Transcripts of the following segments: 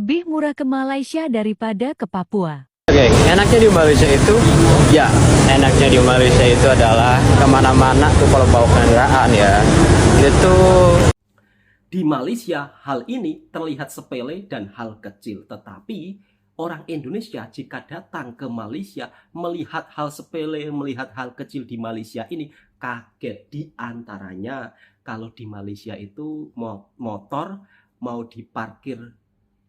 Lebih murah ke Malaysia daripada ke Papua. Oke, enaknya di Malaysia itu, ya, enaknya di Malaysia itu adalah kemana-mana tuh kalau bawa kendaraan ya, itu. Di Malaysia, hal ini terlihat sepele dan hal kecil. Tetapi orang Indonesia jika datang ke Malaysia melihat hal sepele, melihat hal kecil di Malaysia ini kaget. Di antaranya kalau di Malaysia itu motor mau diparkir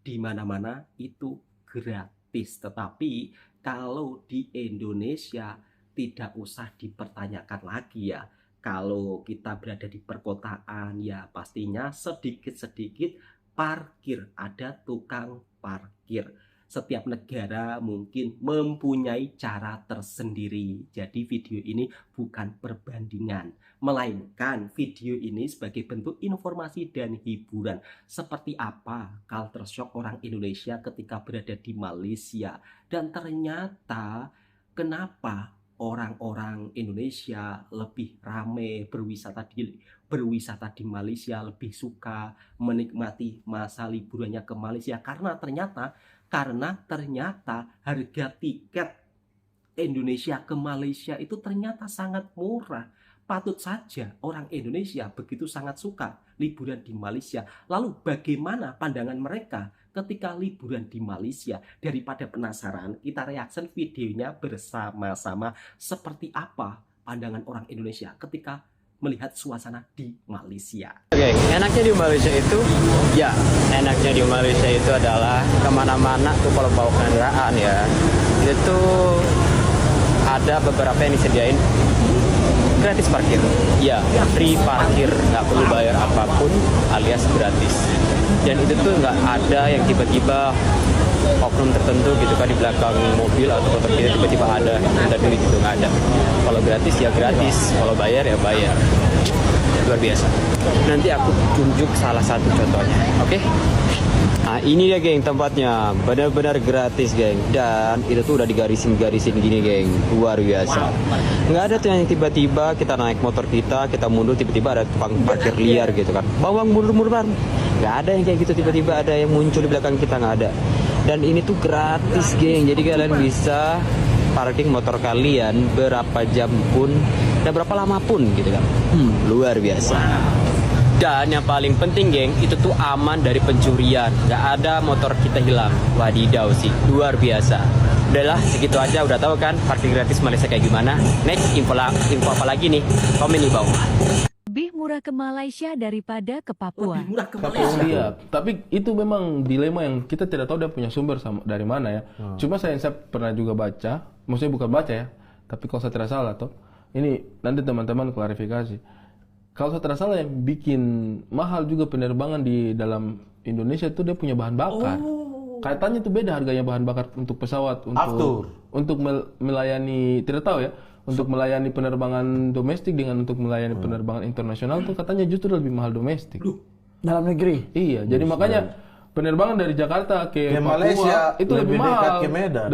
di mana-mana itu gratis. Tetapi kalau di Indonesia tidak usah dipertanyakan lagi ya. Kalau kita berada di perkotaan ya pastinya sedikit-sedikit parkir, ada tukang parkir. Setiap negara mungkin mempunyai cara tersendiri. Jadi video ini bukan perbandingan, melainkan video ini sebagai bentuk informasi dan hiburan. Seperti apa culture shock orang Indonesia ketika berada di Malaysia. Dan ternyata kenapa orang-orang Indonesia lebih ramai berwisata di Malaysia, lebih suka menikmati masa liburannya ke Malaysia karena ternyata harga tiket Indonesia ke Malaysia itu ternyata sangat murah. Patut saja orang Indonesia begitu sangat suka liburan di Malaysia. Lalu bagaimana pandangan mereka ketika liburan di Malaysia? Daripada penasaran, kita reaction videonya bersama-sama. Seperti apa pandangan orang Indonesia ketika melihat suasana di Malaysia? Oke, enaknya di Malaysia itu, ya, enaknya di Malaysia itu adalah kemana-mana tuh kalau bawa kendaraan ya, itu ada beberapa yang disediain gratis parkir, ya, free parkir, nggak perlu bayar apapun alias gratis. Dan itu tuh nggak ada yang tiba-tiba oknum tertentu gitu kan di belakang mobil atau motor kita tiba-tiba ada minta duit gitu, nggak ada. Kalau gratis ya gratis, kalau bayar ya bayar. Luar biasa. Nanti aku tunjuk salah satu contohnya, oke? Nah ini dia geng tempatnya, benar-benar gratis geng. Dan itu tuh udah digarisin-garisin gini geng, luar biasa. Nggak ada tuh yang tiba-tiba kita naik motor kita mundur tiba-tiba ada tukang parkir liar gitu kan. Bawang mundur-mundur, nggak ada yang kayak gitu tiba-tiba ada yang muncul di belakang kita, nggak ada. Dan ini tuh gratis geng, jadi kalian bisa parking motor kalian berapa jam pun dan berapa lama pun gitu kan. Luar biasa. Dan yang paling penting geng, itu tuh aman dari pencurian. Gak ada motor kita hilang. Wadidaw sih, luar biasa. Udahlah, segitu aja, udah tahu kan parkir gratis Malaysia kayak gimana. Next, info apa lagi nih? Komen di bawah. Lebih murah ke Malaysia daripada ke Papua. Lebih murah ke Tapi Malaysia. iya, tapi itu memang dilema yang kita tidak tahu dia punya sumber dari mana ya. Cuma saya pernah juga baca, maksudnya bukan baca ya, tapi kalau saya tidak salah toh, ini nanti teman-teman klarifikasi. Kalau saya tidak salah yang bikin mahal juga penerbangan di dalam Indonesia itu dia punya bahan bakar. Kaitannya itu beda harganya bahan bakar untuk pesawat untuk melayani, tidak tahu ya, untuk melayani penerbangan domestik dengan untuk melayani penerbangan internasional tuh katanya justru lebih mahal domestik. Dalam negeri. Iya, jadi makanya penerbangan dari Jakarta ke Papua Malaysia itu lebih mahal dekat ke Medan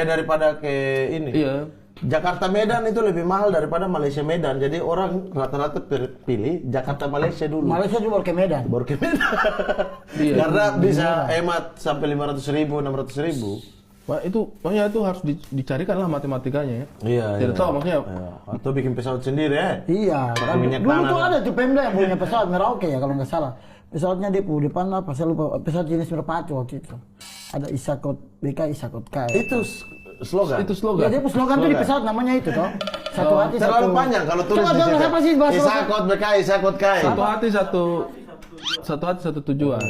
daripada ke ini. Iya. Jakarta Medan itu lebih mahal daripada Malaysia Medan. Jadi orang rata-rata pilih Jakarta Malaysia dulu. Malaysia juga baru ke Medan. Baru ke Medan. Iya. Karena bisa hemat sampai 500.000, 600.000. Wah, itu makanya itu harus dicarikan lah matematikanya ya. Iya. Tidak tahu maksudnya. Iya. Atau bikin pesawat sendiri ya. Iya. Pakai minyak Dulu tanah. tuh ada tuh Pemda yang punya pesawat Merauke ya kalau nggak salah. Pesawatnya di depan apa? Saya lupa. Pesawat jenis Merpati waktu itu. Ada Isakot BK, Isakot K. Itu slogan. Itu slogan. Ya dia slogan tuh di pesawat namanya itu toh. Satu hati Terlalu satu. panjang kalau tulis Coba di dong, situ. siapa sih bahasa Isakot BKI, Isakot KAI. Satu hati satu tujuan.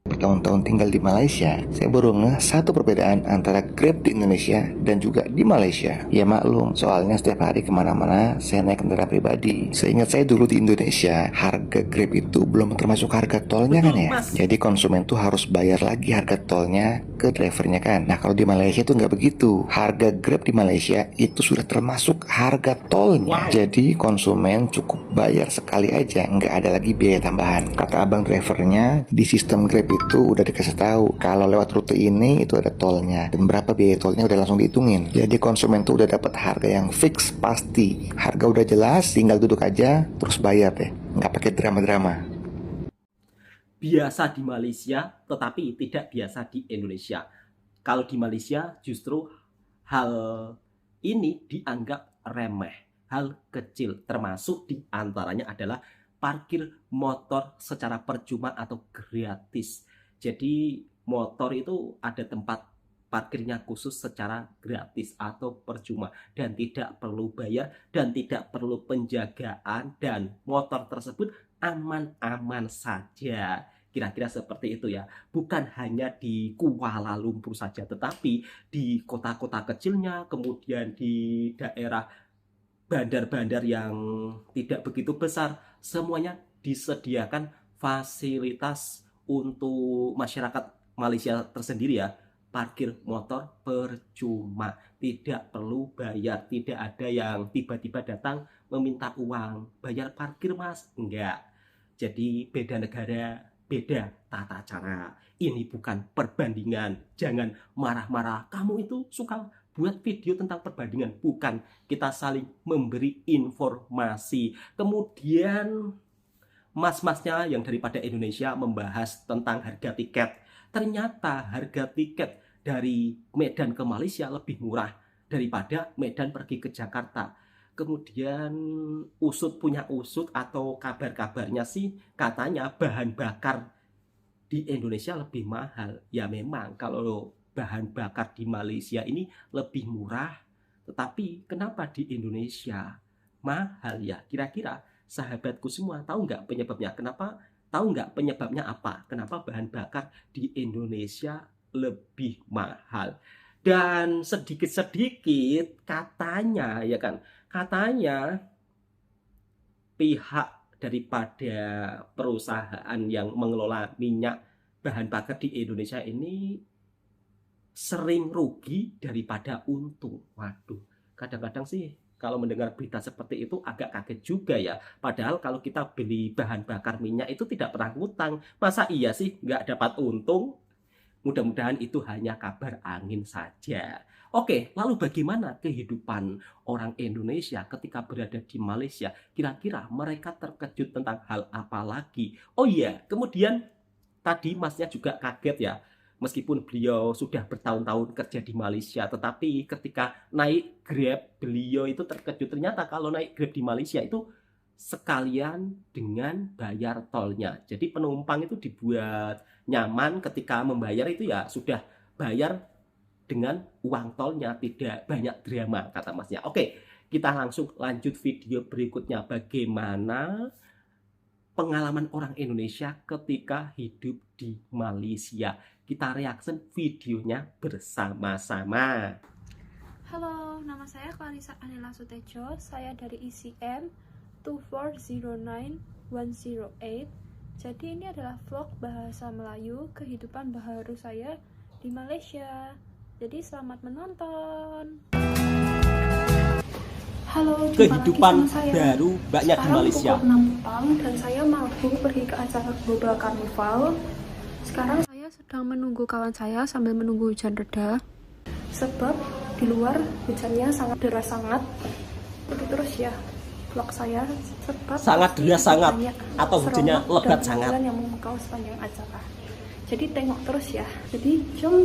Bertahun-tahun tinggal di Malaysia, saya baru ngeh satu perbedaan antara Grab di Indonesia dan juga di Malaysia. Ya maklum, soalnya setiap hari kemana-mana saya naik kendaraan pribadi. Seingat saya dulu di Indonesia, harga Grab itu belum termasuk harga tolnya kan ya. Jadi konsumen tuh harus bayar lagi harga tolnya ke drivernya kan. Nah kalau di Malaysia tuh nggak begitu. Harga Grab di Malaysia itu sudah termasuk harga tolnya. Jadi konsumen cukup bayar sekali aja, nggak ada lagi biaya tambahan. Kata abang drivernya, di sistem Grab itu udah dikasih tahu kalau lewat rute ini itu ada tolnya dan berapa biaya tolnya udah langsung dihitungin. Jadi konsumen tuh udah dapat harga yang fix pasti. Harga udah jelas, tinggal duduk aja terus bayar deh, nggak pakai drama-drama. biasa di Malaysia tetapi tidak biasa di Indonesia. Kalau di Malaysia justru hal ini dianggap remeh, hal kecil, termasuk di antaranya adalah parkir motor secara percuma atau gratis. Jadi motor itu ada tempat parkirnya khusus secara gratis atau percuma dan tidak perlu bayar dan tidak perlu penjagaan, dan motor tersebut aman-aman saja. Kira-kira seperti itu ya. Bukan hanya di Kuala Lumpur saja, tetapi di kota-kota kecilnya, kemudian di daerah bandar-bandar yang tidak begitu besar, semuanya disediakan fasilitas untuk masyarakat Malaysia tersendiri ya. Parkir motor percuma, tidak perlu bayar, tidak ada yang tiba-tiba datang meminta uang, bayar parkir mas, enggak. Jadi beda negara, beda tata cara. Ini bukan perbandingan. Jangan marah-marah. Kamu itu suka buat video tentang perbandingan. Bukan. Kita saling memberi informasi. Kemudian mas-masnya yang daripada Indonesia membahas tentang harga tiket. Ternyata harga tiket dari Medan ke Malaysia lebih murah daripada Medan pergi ke Jakarta. Kemudian usut punya usut atau kabar-kabarnya sih katanya bahan bakar di Indonesia lebih mahal. Ya memang kalau bahan bakar di Malaysia ini lebih murah, tetapi kenapa di Indonesia mahal ya? Kira-kira sahabatku semua tahu nggak penyebabnya? Kenapa? Tahu nggak penyebabnya apa? Kenapa bahan bakar di Indonesia lebih mahal? Dan sedikit-sedikit katanya ya kan, katanya pihak daripada perusahaan yang mengelola minyak bahan bakar di Indonesia ini sering rugi daripada untung. Waduh, kadang-kadang sih kalau mendengar berita seperti itu agak kaget juga ya. Padahal kalau kita beli bahan bakar minyak itu tidak pernah ngutang. Masa iya sih nggak dapat untung? Mudah-mudahan itu hanya kabar angin saja. Oke, lalu bagaimana kehidupan orang Indonesia ketika berada di Malaysia? Kira-kira mereka terkejut tentang hal apa lagi? Oh iya, kemudian tadi masnya juga kaget ya. Meskipun beliau sudah bertahun-tahun kerja di Malaysia, tetapi ketika naik Grab, beliau itu terkejut. Ternyata kalau naik Grab di Malaysia itu sekalian dengan bayar tolnya. Jadi penumpang itu dibuat nyaman ketika membayar itu ya sudah bayar dengan uang tolnya, tidak banyak drama kata masnya. Oke, kita langsung lanjut video berikutnya. Bagaimana pengalaman orang Indonesia ketika hidup di Malaysia. Kita reaction videonya bersama-sama. Halo, nama saya Clarissa Anela Sutejo. Saya dari ICM 2409108. Jadi ini adalah vlog bahasa Melayu kehidupan baru saya di Malaysia. Jadi selamat menonton. Halo, Kehidupan jumpa lagi sama saya. baru banyak di Malaysia. Sekarang pukul 6 petang dan saya mampu pergi ke acara Global Carnival. Sekarang saya sedang menunggu kawan saya sambil menunggu hujan reda. Sebab di luar hujannya sangat deras sangat. Itu terus ya vlog saya, sebab Sangat deras sangat atau hujannya seronok lebat dan sangat. yang memukau sepanjang acara. Jadi tengok terus ya. Jadi jom.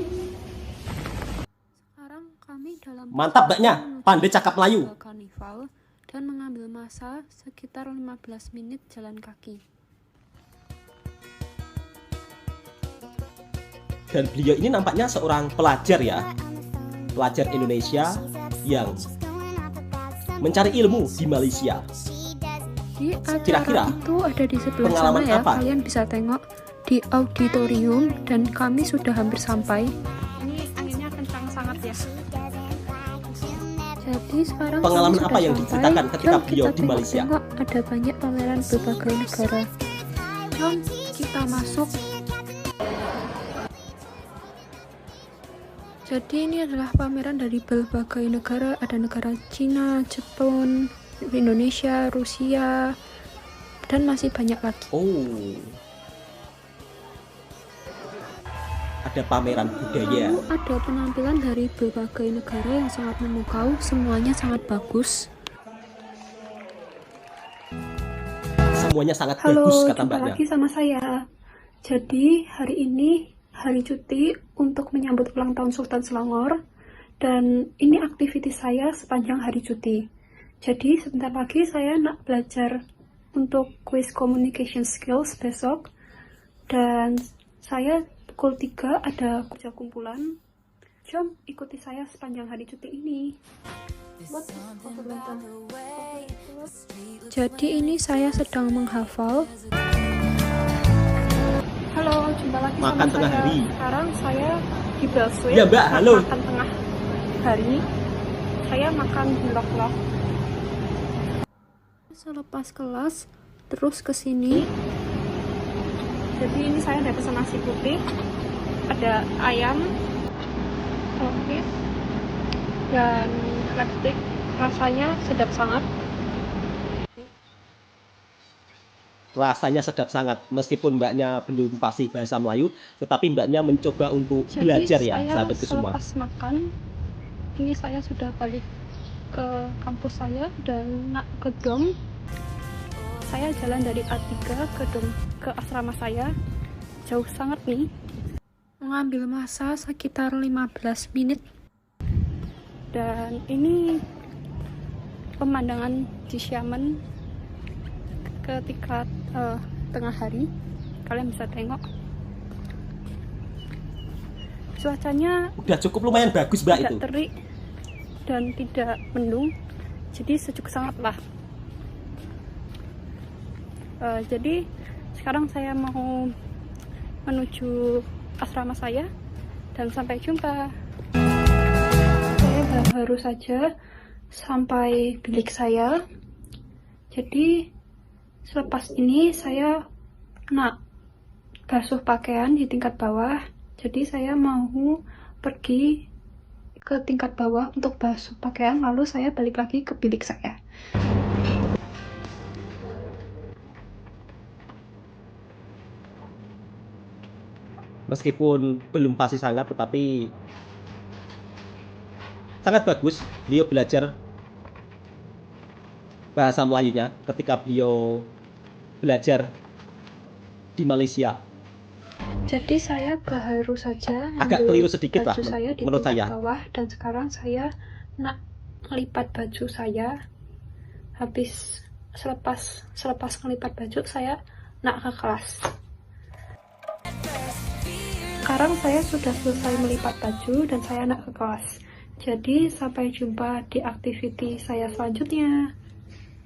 Sekarang kami dalam Mantap mbaknya, pandai cakap Melayu. Karnival dan mengambil masa sekitar 15 menit jalan kaki. Dan beliau ini nampaknya seorang pelajar ya, pelajar Indonesia yang mencari ilmu di Malaysia. Di acara Kira-kira itu ada di sebelah pengalaman sana ya, apa? kalian bisa tengok di auditorium dan kami sudah hampir sampai. Ini anginnya kencang sangat ya. Jadi sekarang Pengalaman kami apa sudah yang sampai. diceritakan ketika Jom beliau kita di Malaysia? tengok-tengok, ada banyak pameran berbagai negara. Jom kita masuk. Jadi ini adalah pameran dari berbagai negara. Ada negara Cina, Jepun, Indonesia, Rusia, dan masih banyak lagi. Oh, ada pameran budaya. Lalu ada penampilan dari berbagai negara yang sangat memukau. Semuanya sangat bagus. Semuanya sangat Halo, bagus kata jumpa mbaknya. lagi sama saya. Jadi hari ini hari cuti untuk menyambut ulang tahun Sultan Selangor, dan ini aktiviti saya sepanjang hari cuti. Jadi sebentar lagi saya nak belajar untuk quiz communication skills besok, dan saya pukul 3 ada kerja kumpulan. Jom ikuti saya sepanjang hari cuti ini. Jadi ini saya sedang menghafal. Halo, jumpa lagi Makan sama tengah saya. hari. Sekarang saya di Belsuit. Ya, Mbak, halo. Makan tengah hari. Saya makan blok-blok. Selepas kelas, terus ke sini. Jadi ini saya ada pesan nasi putih, ada ayam, oke, dan lipstick. Rasanya sedap sangat. Rasanya sedap sangat, meskipun mbaknya belum fasih bahasa Melayu, tetapi mbaknya mencoba untuk Jadi belajar ya, saya sahabatku semua. selepas makan, ini saya sudah balik ke kampus saya dan nak ke dom. Saya jalan dari A3 ke dom, ke asrama saya. Jauh sangat nih. Mengambil masa sekitar 15 menit. Dan ini pemandangan di Xiamen ketika tengah hari. Kalian bisa tengok. Cuacanya Udah cukup lumayan bagus mbak tidak itu. terik dan tidak mendung, jadi sejuk sangat lah. Jadi sekarang saya mau menuju asrama saya dan sampai jumpa. Saya baru saja sampai bilik saya. Jadi selepas ini saya nak basuh pakaian di tingkat bawah. Jadi saya mau pergi ke tingkat bawah untuk basuh pakaian, lalu saya balik lagi ke bilik saya. Meskipun belum fasih sangat, tetapi sangat bagus beliau belajar bahasa Melayunya ketika beliau belajar di Malaysia. Jadi saya baru saja Agak ngambil keliru sedikit lah baju saya di menurut tingkat saya. bawah, dan sekarang saya nak ngelipat baju saya. Habis selepas ngelipat baju saya nak ke kelas. Sekarang saya sudah selesai melipat baju dan saya nak ke kelas. Jadi sampai jumpa di aktiviti saya selanjutnya.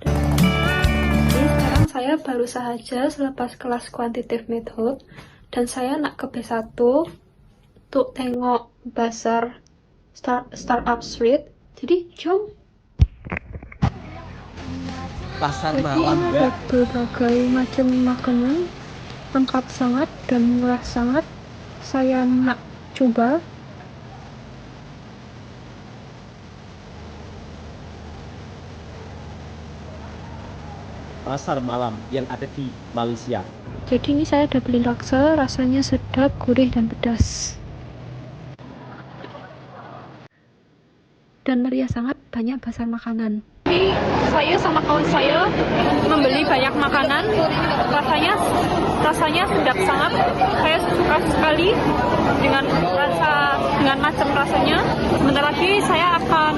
Jadi sekarang saya baru saja selepas kelas quantitative method dan saya nak ke B1 untuk tengok bazar startup street. Jadi jom. Pasar Jadi malam ini mbak. ada berbagai macam makanan, lengkap sangat dan murah sangat. Saya nak coba. Pasar malam yang ada di Malaysia. Jadi ini saya udah beli laksa, rasanya sedap, gurih dan pedas. Dan meriah sangat, banyak bazar makanan. Saya sama kawan saya membeli banyak makanan, rasanya sedap sangat. Saya suka sekali dengan macam rasanya. Sebentar lagi saya akan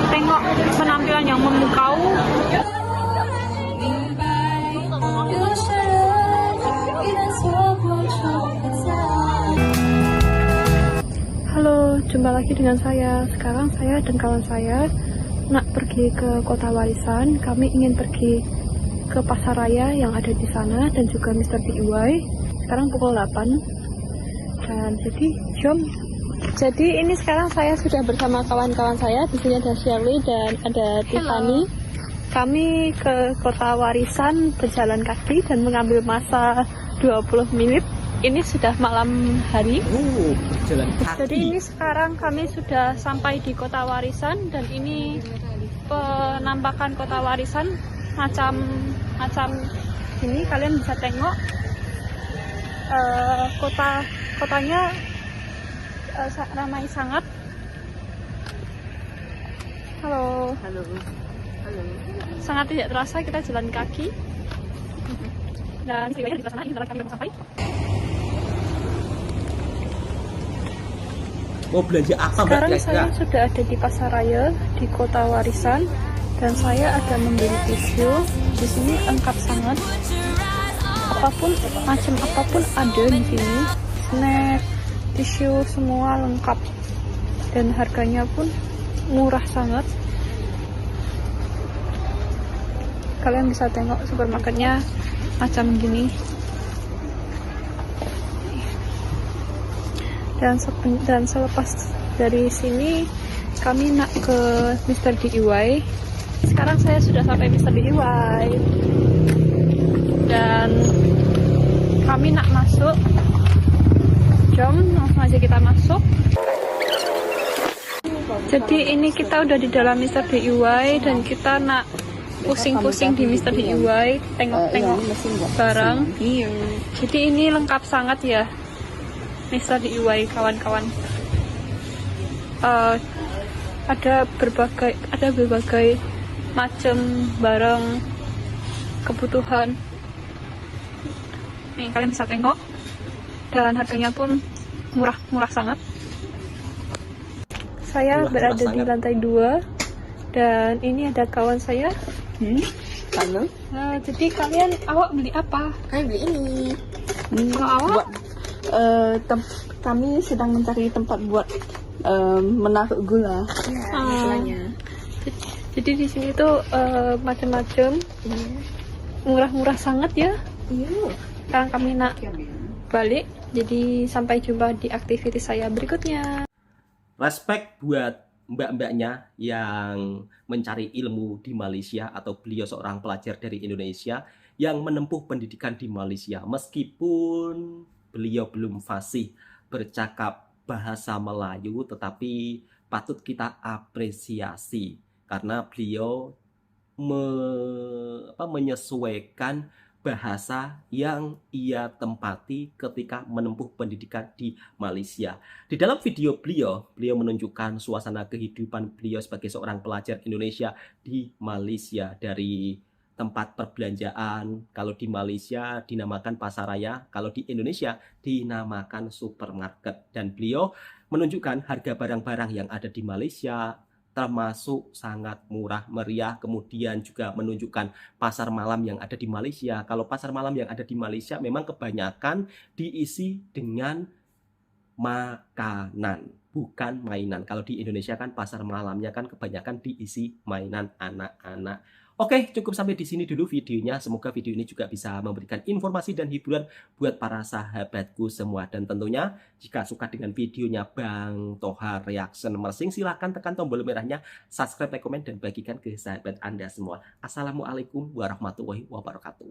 tengok penampilan yang memukau. Halo, jumpa lagi dengan saya. Sekarang saya dan kawan saya nak pergi ke Kota Warisan. Kami ingin pergi ke pasar raya yang ada di sana dan juga Mr. DIY. Sekarang pukul 8. Dan jadi jom. Jadi ini sekarang saya sudah bersama kawan-kawan saya. Di sini ada Shirley dan ada Tiffany. Kami ke Kota Warisan berjalan kaki dan mengambil masa 20 menit. Ini sudah malam hari. Berjalan kaki. Jadi ini sekarang kami sudah sampai di Kota Warisan dan ini penampakan Kota Warisan macam ini. Kalian bisa tengok kotanya ramai sangat. Halo. Sangat tidak terasa kita jalan kaki. Dan sebenarnya di sana ini adalah kami sampai. Mau belanja apa Mbak Sekarang kira-kira? saya sudah ada di Pasaraya di Kota Warisan dan saya ada membeli tisu. Di sini lengkap sangat. Macam apapun ada di sini. Snack, tisu semua lengkap. Dan harganya pun murah sangat. Kalian bisa tengok supermarketnya macam gini. Dan selepas dari sini kami nak ke Mr. DIY. Sekarang saya sudah sampai Mr. DIY dan kami nak masuk. Jom langsung aja kita masuk. Jadi ini kita udah di dalam Mr. DIY dan kita nak pusing-pusing di Mr. DIY, tengok-tengok barang. Jadi ini lengkap sangat ya Mr. DIY kawan-kawan. Ada berbagai macam barang kebutuhan. Nih kalian bisa tengok dan harganya pun murah sangat. Saya berada di lantai 2 dan ini ada kawan saya. Halo. Nah, jadi awak beli apa? Kami beli ini. Kalau awak? Kami sedang mencari tempat buat menaruh gula. Jadi di sini tuh macam-macam, murah-murah sangat ya. Iya. Sekarang kami nak balik. Jadi sampai jumpa di aktivitas saya berikutnya. Respect buat mbak-mbaknya yang mencari ilmu di Malaysia atau beliau seorang pelajar dari Indonesia yang menempuh pendidikan di Malaysia meskipun beliau belum fasih bercakap bahasa Melayu, tetapi patut kita apresiasi karena beliau menyesuaikan bahasa yang ia tempati ketika menempuh pendidikan di Malaysia. Di dalam video beliau menunjukkan suasana kehidupan beliau sebagai seorang pelajar Indonesia di Malaysia, dari tempat perbelanjaan. Kalau di Malaysia dinamakan pasaraya, kalau di Indonesia dinamakan supermarket. Dan beliau menunjukkan harga barang-barang yang ada di Malaysia termasuk sangat murah meriah. Kemudian juga menunjukkan pasar malam yang ada di Malaysia. Kalau pasar malam yang ada di Malaysia memang kebanyakan diisi dengan makanan, bukan mainan. Kalau di Indonesia kan pasar malamnya kan kebanyakan diisi mainan anak-anak. Oke, cukup sampai di sini dulu videonya. Semoga video ini juga bisa memberikan informasi dan hiburan buat para sahabatku semua. Dan tentunya jika suka dengan videonya Bang Toha Reaction Mersing, silahkan tekan tombol merahnya, subscribe, komen, dan bagikan ke sahabat Anda semua. Assalamualaikum warahmatullahi wabarakatuh.